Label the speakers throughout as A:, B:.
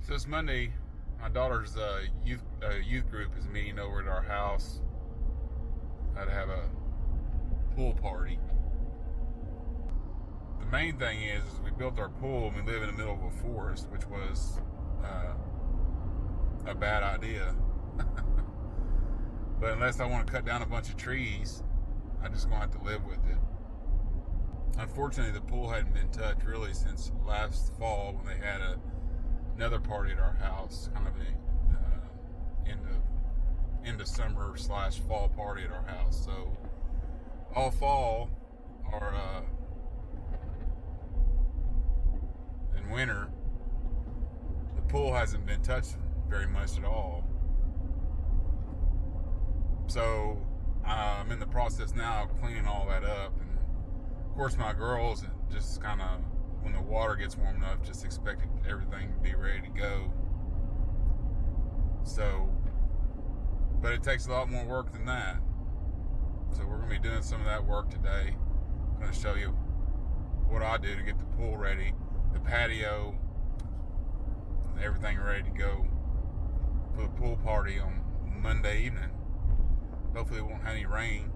A: So this Monday, my daughter's youth group is meeting over at our house to have a pool party. The main thing is we built our pool and we live in the middle of a forest, which was a bad idea. But unless I want to cut down a bunch of trees, I just gonna have to live with it. Unfortunately, the pool hadn't been touched really since last fall when they had another party at our house, kind of into summer/fall party at our house. So all fall or in winter, the pool hasn't been touched very much at all. So I'm in the process now of cleaning all that up, and of course my girls just kind of, when the water gets warm enough, just expected everything to be ready to go. So, but it takes a lot more work than that. So we're going to be doing some of that work today. I'm going to show you what I do to get the pool ready, the patio, and everything ready to go for the pool party on Monday evening. Hopefully we won't have any rain.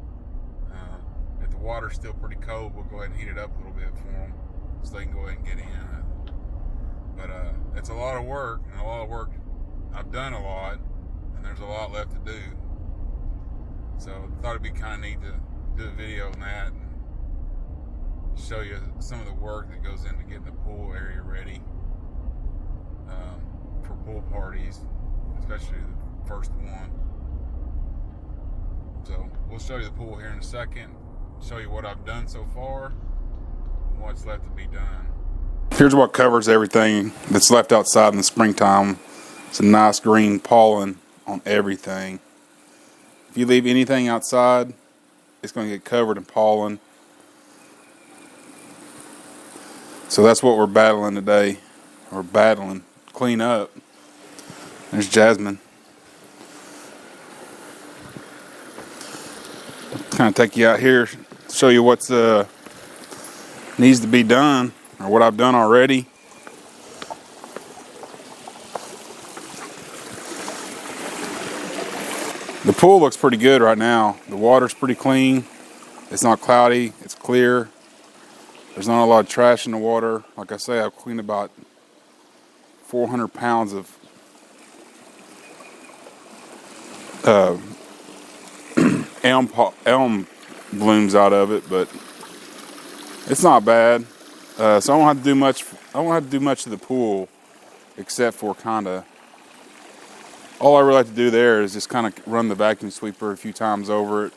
A: If the water's still pretty cold, we'll go ahead and heat it up a little bit for them so they can go ahead and get in. But it's a lot of work, and a lot of work. I've done a lot, and there's a lot left to do. So I thought it'd be kind of neat to do a video on that and show you some of the work that goes into getting the pool area ready for pool parties, especially the first one. So we'll show you the pool here in a second, show you what I've done so far and what's left to be done. Here's what covers everything that's left outside in the springtime. It's a nice green pollen on everything. If you leave anything outside, it's going to get covered in pollen. So that's what we're battling today. We're battling clean up. There's Jasmine. Kind of take you out here, show you what's needs to be done, or what I've done already. The pool looks pretty good right now. The water's pretty clean. It's not cloudy. It's clear. There's not a lot of trash in the water. Like I say, I've cleaned about 400 pounds of elm blooms out of it, but it's not bad. So I don't have to do much. I don't have to do much of the pool, except for kind of. All I really have to do there is just kind of run the vacuum sweeper a few times over it,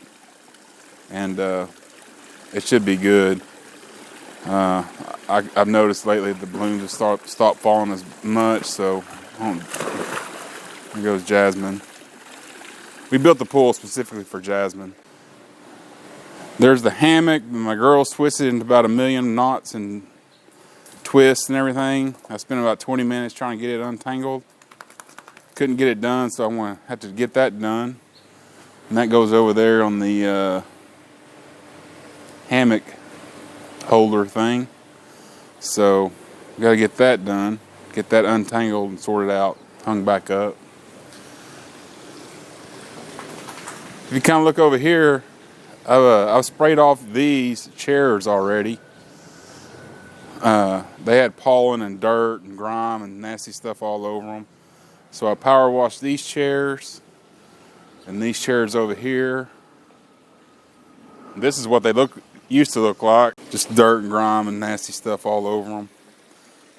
A: and it should be good. I've noticed lately the blooms have stopped falling as much. So there goes Jasmine. We built the pool specifically for Jasmine. There's the hammock. My girls twisted into about 1,000,000 knots and twists and everything. I spent about 20 minutes trying to get it untangled. Couldn't get it done, so I'm going to have to get that done. And that goes over there on the hammock holder thing. So we got to get that done, get that untangled and sorted out, hung back up. If you kind of look over here, I've sprayed off these chairs already. They had pollen and dirt and grime and nasty stuff all over them. So I power washed these chairs and these chairs over here. This is what they used to look like, just dirt and grime and nasty stuff all over them.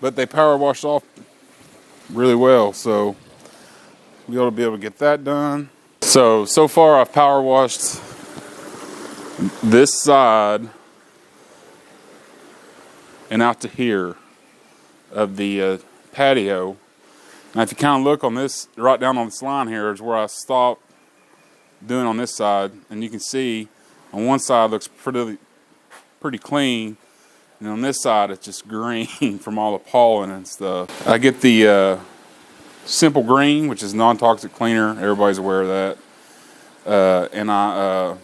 A: But they power washed off really well, so we ought to be able to get that done. So far I've power washed this side and out to here of the patio. Now if you kind of look on this, right down on this line here is where I stopped doing on this side, and you can see on one side it looks pretty clean, and on this side it's just green from all the pollen and stuff. I get the Simple Green, which is non-toxic cleaner. Everybody's aware of that. And I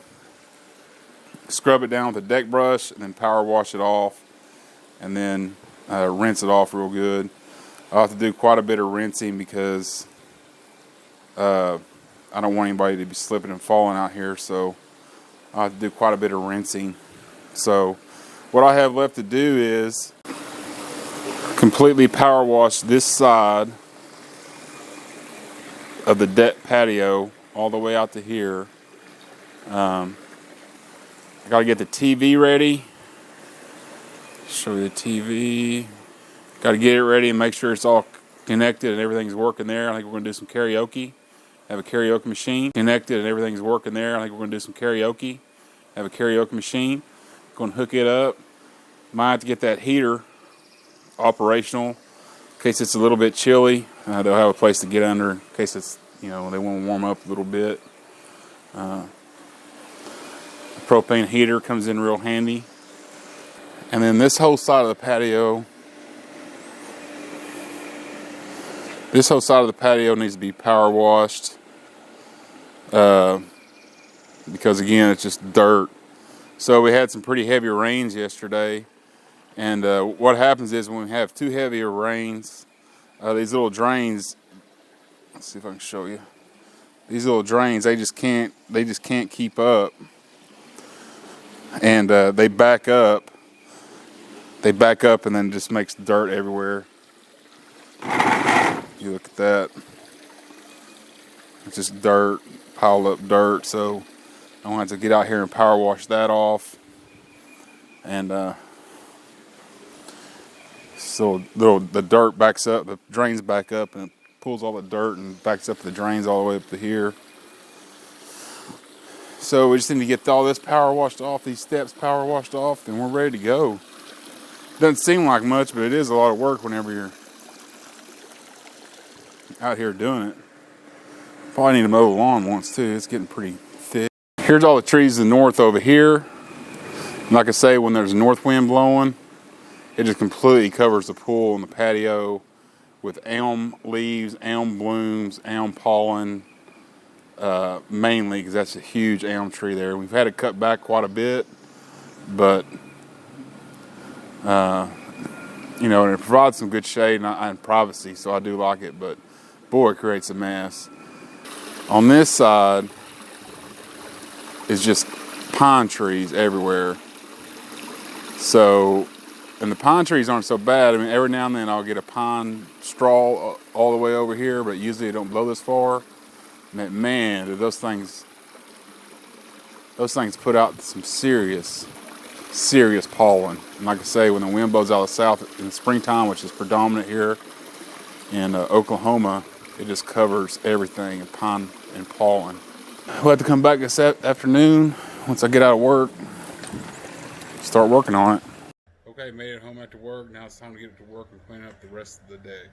A: scrub it down with a deck brush and then power wash it off, and then rinse it off real good. I'll have to do quite a bit of rinsing because I don't want anybody to be slipping and falling out here, so I'll have to do quite a bit of rinsing. So what I have left to do is completely power wash this side of the deck patio all the way out to here. I gotta get the TV ready. Show you the TV. Gotta get it ready and make sure it's all connected and everything's working there. I think we're gonna do some karaoke. Have a karaoke machine connected and everything's working there. I think we're gonna do some karaoke. Have a karaoke machine. Gonna hook it up. Might have to get that heater operational in case it's a little bit chilly. They'll have a place to get under in case it's, they want to warm up a little bit. The propane heater comes in real handy. And then this whole side of the patio, needs to be power washed because again, it's just dirt. So we had some pretty heavy rains yesterday, and what happens is when we have too heavy of rains, these little drains, let's see if I can show you. These little drains, they just can't keep up, and they back up. They back up, and then it just makes dirt everywhere. You look at that. It's just dirt, piled up dirt. So I'm gonna have to get out here and power wash that off. And so the dirt backs up, the drains back up, and it pulls all the dirt and backs up the drains all the way up to here. So we just need to get all this power washed off, these steps power washed off, and we're ready to go. Doesn't seem like much, but it is a lot of work whenever you're out here doing it. Probably need to mow the lawn once too. It's getting pretty thick. Here's all the trees to the north over here. And like I say, when there's a north wind blowing, it just completely covers the pool and the patio with elm leaves, elm blooms, elm pollen, mainly because that's a huge elm tree there. We've had it cut back quite a bit, but and it provides some good shade and privacy, so I do like it, but boy, it creates a mess. On this side is just pine trees everywhere. So, and the pine trees aren't so bad. I mean, every now and then I'll get a pine straw all the way over here, but usually it don't blow this far. And man, do those things put out some serious pollen. And like I say, when the wind blows out of the south in the springtime, which is predominant here in Oklahoma, it just covers everything in pine and pollen. We'll have to come back this afternoon once I get out of work, start working on it. Okay, made it home after work. Now it's time to get to work and clean up the rest of the day.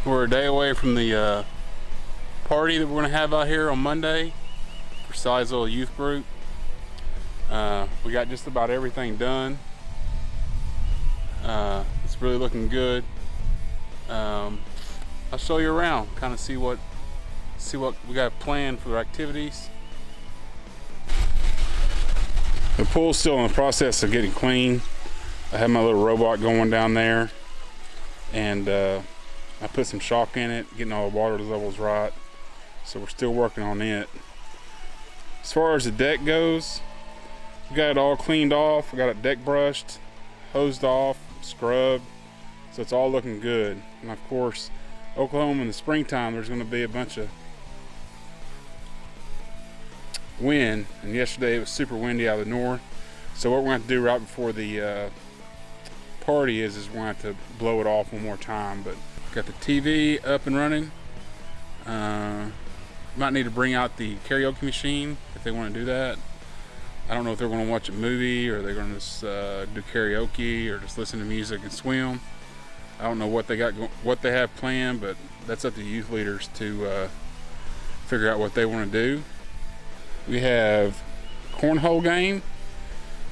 A: We're a day away from the party that we're going to have out here on Monday for Sally's little youth group. We got just about everything done. It's really looking good. I'll show you around, kind of see what see what we got planned for their activities. The pool's still in the process of getting clean. I have my little robot going down there, and I put some shock in it, getting all the water levels right. So we're still working on it. As far as the deck goes, we got it all cleaned off. We got it deck brushed, hosed off, scrubbed, so it's all looking good. And of course, Oklahoma in the springtime, there's going to be a bunch of wind, and yesterday it was super windy out of the north. So what we're going to do right before the party is we're going to have to blow it off one more time. But got the TV up and running. Might need to bring out the karaoke machine if they want to do that. I don't know if they're going to watch a movie or they're going to just do karaoke or just listen to music and swim. I don't know what they got, what they have planned, but that's up to youth leaders to figure out what they want to do. We have cornhole game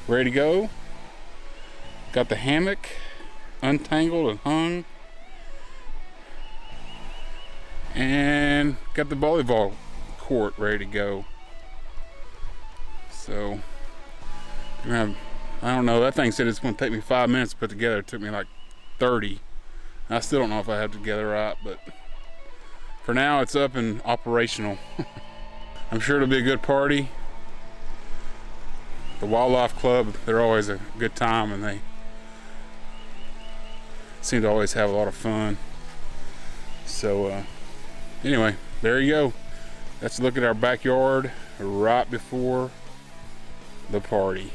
A: ready to go. Got the hammock untangled and hung, and got the volleyball court ready to go. So I don't know, that thing said it's going to take me 5 minutes to put together. It took me like 30. I still don't know if I have it together right, but for now it's up and operational. I'm sure it'll be a good party. The Wildlife Club, they're always a good time, and they seem to always have a lot of fun. So anyway, there you go. Let's look at our backyard right before the party.